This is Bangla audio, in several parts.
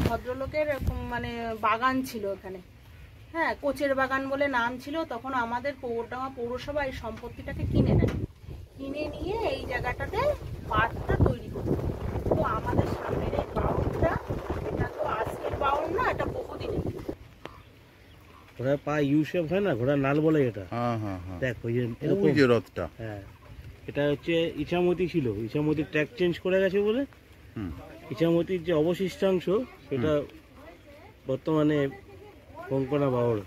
ভদ্রলোকের মানে বাগান ছিল এখানে, হ্যাঁ, কোচের বাগান বলে নাম ছিল। তখন আমাদের গোবরডাঙ্গা পৌরসভা এই সম্পত্তিটাকে কিনে নেয়, কিনে নিয়ে এই জায়গাটাতে পার্কটা তৈরি করত। তো আমাদের সামনের এই বাউন্ডটা, এটা তো আজকের বাউন্ড না, এটা বহুদিনের। ঘোড়া পা ইউ শেপ হয় না, ঘোড়া নাল বলে এটা। হ্যাঁ হ্যাঁ হ্যাঁ, দেখ ওই যে রথটা, হ্যাঁ, এটা হচ্ছে ইছামতি ছিল, ইছামতির ট্র্যাক চেঞ্জ করে গেছে বলে ইছামতির যে অবশিষ্টাংশ সেটা বর্তমানে কঙ্কনা বাউড়।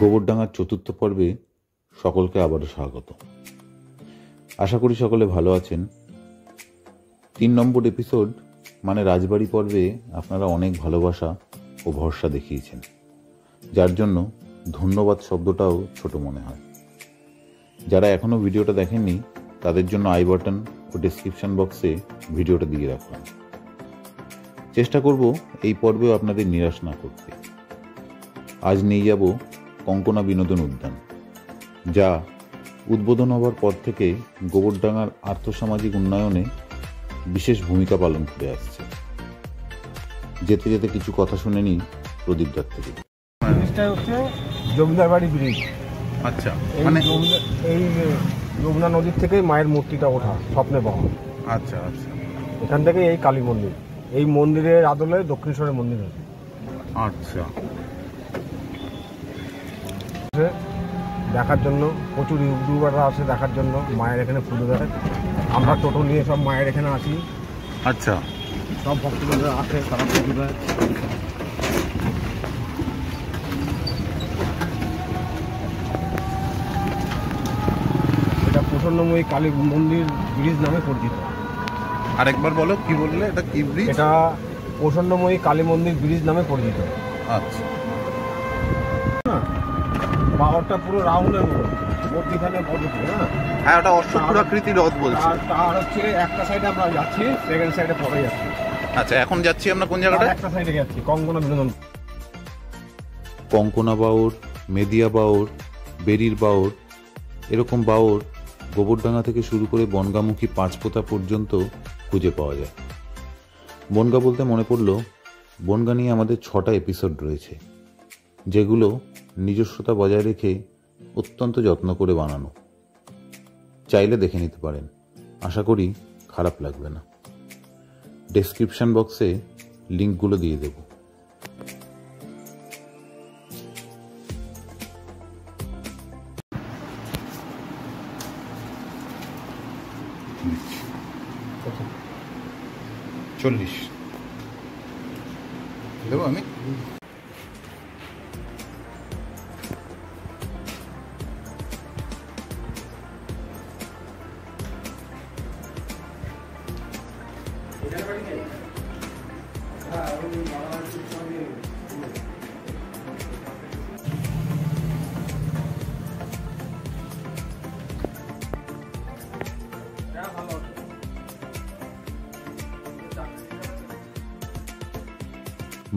গোবরডাঙ্গার চতুর্থ পর্বে সকলকে আবারও স্বাগত। আশা করি সকলে ভালো আছেন। 3 নম্বর এপিসোড মানে রাজবাড়ি পর্বে আপনারা অনেক ভালোবাসা ও ভরসা দেখিয়েছেন, যার জন্য ধন্যবাদ শব্দটাও ছোট মনে হয়। যারা এখনো ভিডিওটা দেখেননি তাদের জন্য আই বাটন ও ডেসক্রিপশন বক্সে ভিডিওটা দিয়ে রাখলাম। চেষ্টা করব এই পর্বেও আপনাদের নিরাশ না করতে। আজ নিয়ে যাব কঙ্কনা বিনোদন উদ্যান, যা উদ্বোধন হওয়ার পর থেকে গোবরডাঙ্গার আর্থসামাজিক উন্নয়নে বিশেষ ভূমিকা পালন করে আসছে। যেতে যেতে কিছু কথা শুনে নিই প্রদীপ দার থেকে। ব্রিজটা হচ্ছে জমিদার বাড়ি ব্রিজ। আচ্ছা, মানে এই যমুনা নদীর থেকে মায়ের মূর্তিটা ওঠা স্বপ্নে পাওয়া। আচ্ছা আচ্ছা, এখান থেকে এই কালী মন্দির, এই মন্দিরের আদলে দক্ষিণেশ্বরের মন্দির আছে। আচ্ছা, দেখার জন্য প্রচুর ইউটিউবাররা আসে দেখার জন্য। মায়ের এখানে পুজো দেয়, আমরা টোটো নিয়ে সব মায়ের এখানে আসি। আচ্ছা, সব ভক্তরা আসে, তারা পুজো দেয়। এটা প্রসন্নময়ী কালী মন্দির ব্রিজ নামে পরিচিত। আরেকবার বলো, কি বললে? এটা কি ব্রিজ? এটা প্রসন্নময়ী কালী মন্দির ব্রিজ নামে পরিচিত। আচ্ছা, পাহাড়টা পুরো রাউন্ডের মধ্যখানে পড়েছে। হ্যাঁ, ওটা অশ্বক্ষুরাকৃতির রথ বলছে। আর হচ্ছে একটা সাইডে আমরা যাচ্ছি, সেকেন্ড সাইডে পরে যাচ্ছি। আচ্ছা, এখন যাচ্ছি আমরা কোন জায়গাটা? একটা সাইডে যাচ্ছি কঙ্কনা বিনোদন। কঙ্কনা বাউড়, মেদিয়া বাউড়, বেরির বাউড়, এরকম বাউড় গোবরডাঙ্গা থেকে শুরু করে বনগামুখী পাঁচপোতা পর্যন্ত খুঁজে পাওয়া যায়। বনগা বলতে মনে পড়ল, বনগা নিয়ে আমাদের 6টা এপিসোড রয়েছে, যেগুলো নিজস্বতা বজায় রেখে অত্যন্ত যত্ন করে বানানো। চাইলে দেখে নিতে পারেন, আশা করি খারাপ লাগবে না। ডেসক্রিপশন বক্সে লিঙ্কগুলো দিয়ে দেব। চল্লিশ দেবো আমি।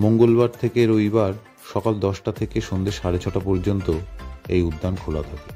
মঙ্গলবার থেকে রবিবার সকাল 10টা থেকে সন্ধ্যে 6:30 পর্যন্ত এই উদ্যান খোলা থাকে।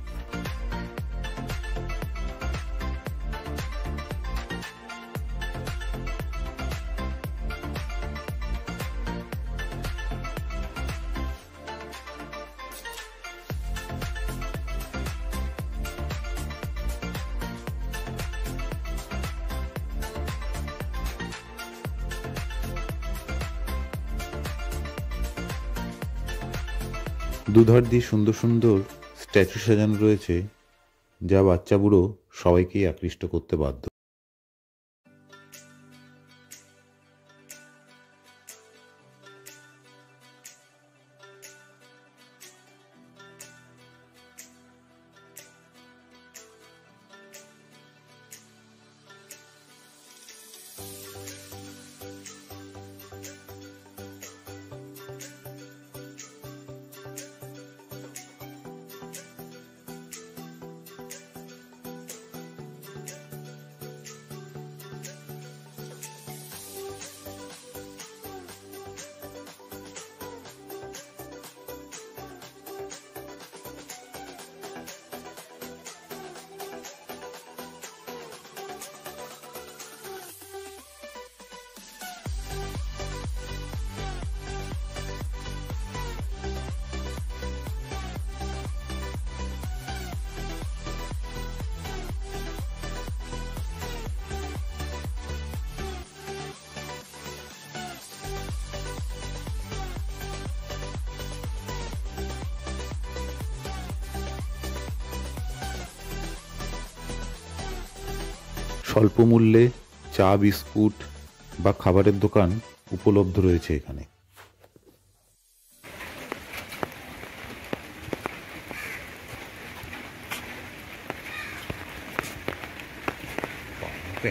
দুধার দিয়ে সুন্দর সুন্দর স্ট্যাচু সাজানো রয়েছে, যা বাচ্চা বুড়ো সবাইকেই আকৃষ্ট করতে বাধ্য। স্বল্প মূল্যে চা, বিস্কুট বা খাবারের দোকান উপলব্ধ রয়েছে এখানে।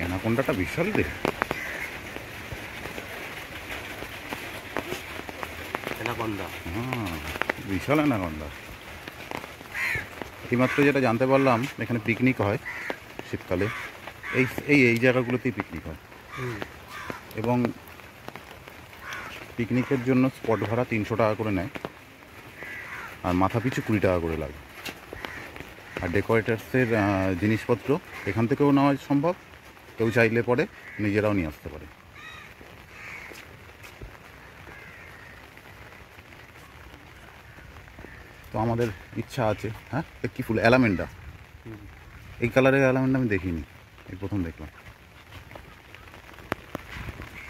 অ্যানাকোন্ডাটা বিশাল রে। অ্যানাকোন্ডা, বিশাল অ্যানাকোন্ডা। এইমাত্র যেটা জানতে পারলাম এখানে পিকনিক হয় শীতকালে, এই জায়গাগুলোতেই পিকনিক হয়। এবং পিকনিকের জন্য স্পট ভাড়া 300 টাকা করে নেয়, আর মাথা পিছু 20 টাকা করে লাগে। আর ডেকোরেটার্সের জিনিসপত্র এখান থেকেও নেওয়া সম্ভব, কেউ চাইলে পরে নিজেরাও নিয়ে আসতে পারে। তো আমাদের ইচ্ছা আছে। হ্যাঁ, কি ফুল? অ্যালামেন্ডা। এই কালারের অ্যালামেন্ডা আমি দেখিনি, এই প্রথম দেখলাম।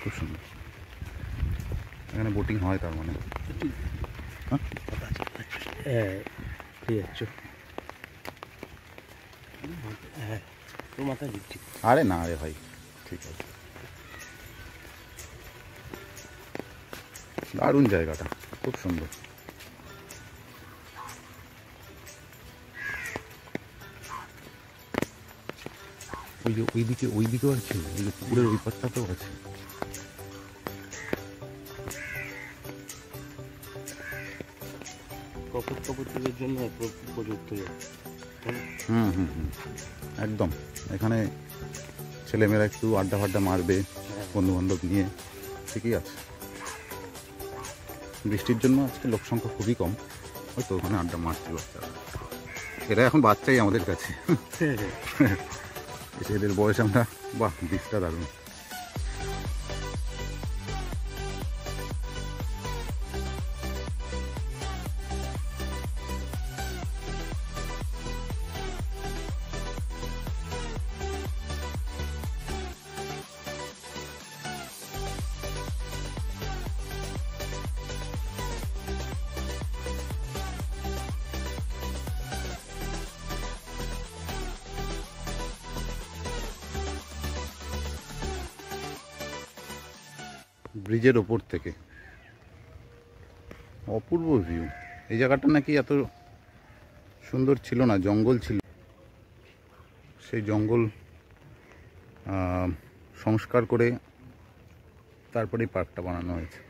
খুব সুন্দর। এখানে বোটিং হয় তার মানে? হ্যাঁ ঠিক আছে। হ্যাঁ তো মাথা দিচ্ছি। আরে না রে ভাই, ঠিক আছে। দারুণ জায়গাটা, খুব সুন্দর। ওই দিকেও আছে, ওই যে পুকুরের ওই পাশটাতেও আছে। কপোতদের জন্য উপযুক্ত। একদম। এখানে ছেলেমেয়েরা একটু আড্ডা ফাড্ডা মারবে বন্ধু বান্ধব নিয়ে, ঠিকই আছে। বৃষ্টির জন্য আজকে লোক সংখ্যা খুবই কম, হয়তো ওখানে আড্ডা মারছে বাচ্চারা। এরা এখন বাচ্চাই আমাদের কাছে, এদের বয়স আমরা। বাহ, বৃষ্টিটা দারুণ। ব্রিজের ওপর থেকে অপূর্ব ভিউ। এই জায়গাটা নাকি এত সুন্দর ছিল না, জঙ্গল ছিল। সেই জঙ্গল সংস্কার করে তারপরেই পার্কটা বানানো হয়েছে।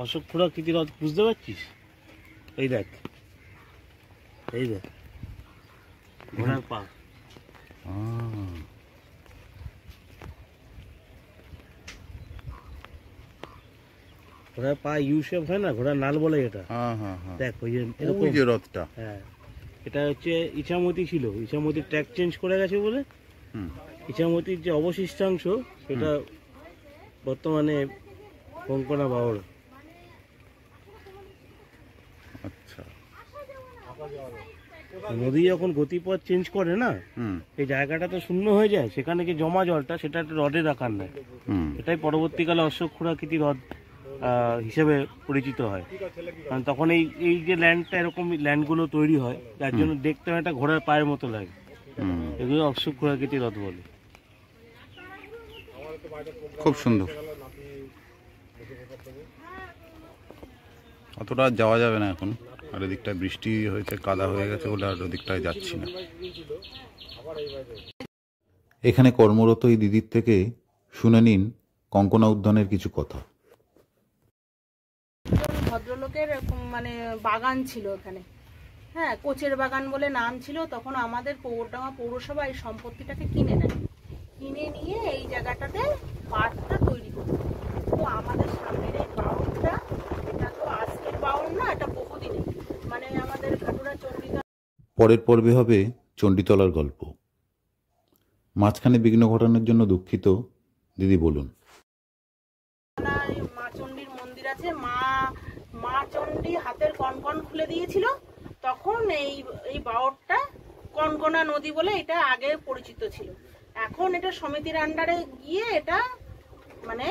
অশোক খুড়াকৃতি হ্রদ বুঝতে পারছিস? এই দেখ, এই দেখ ঘোড়ার পা। ঘোড়ার পা ইউ শেপ হয় না, ঘোড়ার নাল বলে এটা। দেখ ওই যে হ্রদটা। হ্যাঁ, এটা হচ্ছে ইছামতি ছিল, ইছামতির ট্র্যাক চেঞ্জ করে গেছে বলে ইছামতির যে অবশিষ্টাংশ সেটা বর্তমানে কঙ্কনা বাওর। আচ্ছা, নদী যখন গতিপথ চেঞ্জ করে না, এই জায়গাটা তো শূন্য হয়ে যায়, সেখানে যে জমা জলটা সেটা একটা হ্রদের আকার নেয়। এটাই পরবর্তীকালে অশোক খুড়াকৃতি হ্রদ হিসেবে পরিচিত হয়। কারণ তখন এই যে ল্যান্ডটা, এরকম ল্যান্ডগুলো তৈরি হয়, যার জন্য দেখতে একটা ঘোড়ার পায়ের মতো লাগে। এগুলো অশোক খুড়াকৃতি হ্রদ বলে। খুব সুন্দর। অতটা যাওয়া যাবে না এখন, আর এদিকটায় বৃষ্টি হয়েছে, কাদা হয়ে গেছে বলে আর ওদিকটায় যাচ্ছি না। এখানে কর্মরত এই দিদির থেকে শুনে নিন কঙ্কনা উদ্যানের কিছু কথা। ভদ্রলোকের মানে বাগান ছিল এখানে, হ্যাঁ, কোচের বাগান বলে নাম ছিল। তখন আমাদের পৌরডাঙ্গা পৌরসভা এই সম্পত্তিটাকে কিনে নেয়, কিনে নিয়ে এই জায়গাটাতে পার্কটা তৈরি করত। তো আমাদের সামনের এই বাউন্ডটা, এটা তো আজকের বাউন্ড না, এটা বহুদিনের। মানে আমাদের ঘাটুরা চণ্ডীতলা। পরের পর্বে হবে চণ্ডীতলার গল্প। মাঝখানে বিঘ্ন ঘটানোর জন্য দুঃখিত। দিদি বলুন। মা চণ্ডীর মন্দির আছে, মা চণ্ডী হাতের কনকন খুলে দিয়েছিল, তখন এই বাওরটা কনকনা নদী বলে এটা আগে পরিচিত ছিল। এখন এটা সমিতির আন্ডারে গিয়ে এটা মানে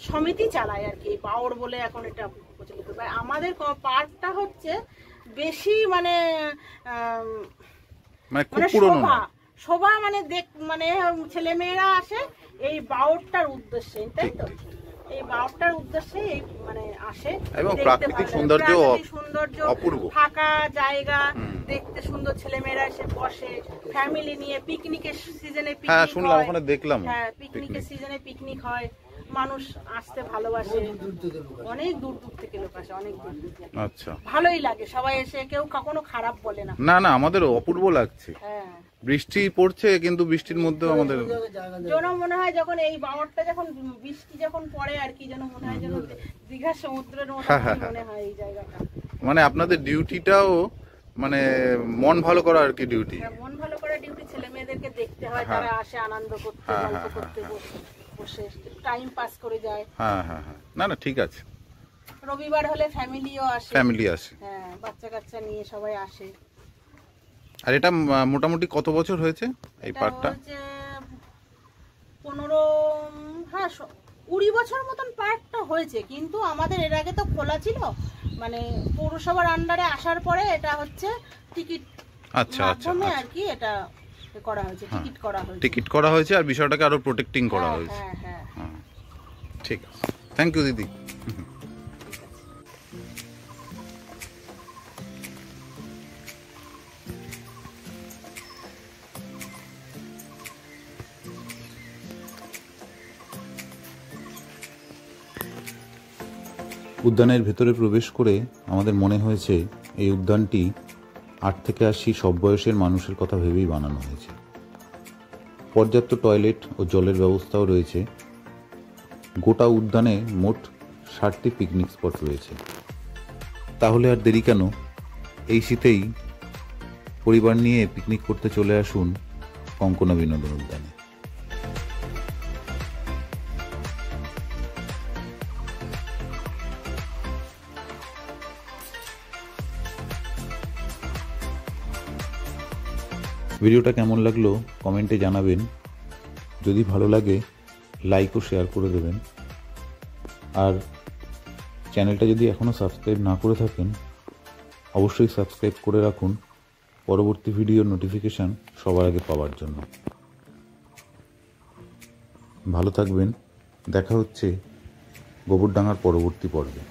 সমিতি চালায় আর কি, বাওর বলে এখন এটা প্রচলিত। আমাদের পার্কটা হচ্ছে বেশি মানে মানে খুব পুরনো না। শোভা মানে মানে ছেলে মেয়েরা আসে এই বাউটটার উদ্দেশ্যে, তাই তো? এই বাউটটার উদ্দেশ্যে এই মানে আসে, এবং প্রাকৃতিক সৌন্দর্য অপূর্ব, ফাঁকা জায়গা দেখতে সুন্দর, ছেলে মেয়েরা এসে বসে ফ্যামিলি নিয়ে, পিকনিকের সিজনে পিকনিক। হ্যাঁ শুনলাম, ওখানে দেখলাম। হ্যাঁ, পিকনিকের সিজনে পিকনিক হয়, মানুষ আসতে ভালোবাসে, অনেক দূর দূর থেকে লোক আসে, অনেক দূর দূর থেকে। আচ্ছা, ভালোই লাগে, সবাই এসে কেউ কখনো খারাপ বলে না। না না, আমাদের অপূর্ব লাগছে। হ্যাঁ, বৃষ্টি পড়ছে কিন্তু বৃষ্টির মধ্যেও আমাদের যেন মনে হয় যখন এই বাওয়ারটা যখন বৃষ্টি যখন পড়ে আর কি, যেন মনে হয় যেন দীঘা সমুদ্রের মতো মনে হয় এই জায়গাটা। মানে আপনাদের ডিউটিটাও মানে মন ভালো করা আর কি ডিউটি। মন ভালো করে ডিউটি, ছেলে মেয়েদেরকে দেখতে হয়, তারা আসে আনন্দ করতে, গল্প করতে, বসে টাইম পাস করে যায়। হ্যাঁ হ্যাঁ হ্যাঁ, না না ঠিক আছে। রবিবার হলে ফ্যামিলিও আসে, ফ্যামিলি আসে। হ্যাঁ, বাচ্চা কাচ্চা নিয়ে সবাই আসে। আর এটা মোটামুটি কত বছর হয়েছে এই পার্কটা? 15, হ্যাঁ 20 বছর মতন পার্কটা হয়েছে, কিন্তু আমাদের এর আগে তো খোলা ছিল, মানে পৌরসভার আন্ডারে আসার পরে এটা হচ্ছে টিকিট আচ্ছা আচ্ছা আর কি, এটা করা হয়েছে, টিকিট করা হয়েছে। টিকিট করা হয়েছে আর বিষয়টাকে আরো প্রোটেক্টিং করা হয়েছে। হ্যাঁ হ্যাঁ, ঠিক আছে, থ্যাংক ইউ দিদি। উদ্যানের ভেতরে প্রবেশ করে আমাদের মনে হয়েছে এই উদ্যানটি 8 থেকে 80 সব বয়সের মানুষের কথা ভেবেই বানানো হয়েছে। পর্যাপ্ত টয়লেট ও জলের ব্যবস্থাও রয়েছে। গোটা উদ্যানে মোট 60টি পিকনিক স্পট রয়েছে। তাহলে আর দেরি কেন, এই শীতেই পরিবার নিয়ে পিকনিক করতে চলে আসুন কঙ্কনা বিনোদন উদ্যানে। ভিডিওটা কেমন লাগলো কমেন্টে জানাবেন। যদি ভালো লাগে লাইক ও শেয়ার করে দেবেন। আর চ্যানেলটা যদি এখনও সাবস্ক্রাইব না করে থাকেন অবশ্যই সাবস্ক্রাইব করে রাখুন পরবর্তী ভিডিওর নোটিফিকেশান সবার আগে পাওয়ার জন্য। ভালো থাকবেন, দেখা হচ্ছে গোবরডাঙ্গার পরবর্তী পর্বে।